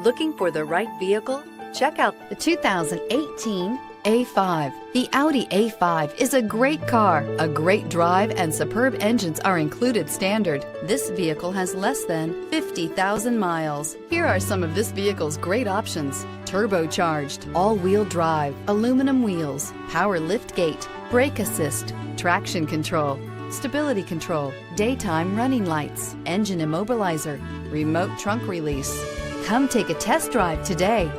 Looking for the right vehicle? Check out the 2018 A5. The Audi A5 is a great car. A great drive and superb engines are included standard. This vehicle has less than 50,000 miles. Here are some of this vehicle's great options: turbocharged, all-wheel drive, aluminum wheels, power liftgate, brake assist, traction control, stability control, daytime running lights, engine immobilizer, remote trunk release. Come take a test drive today.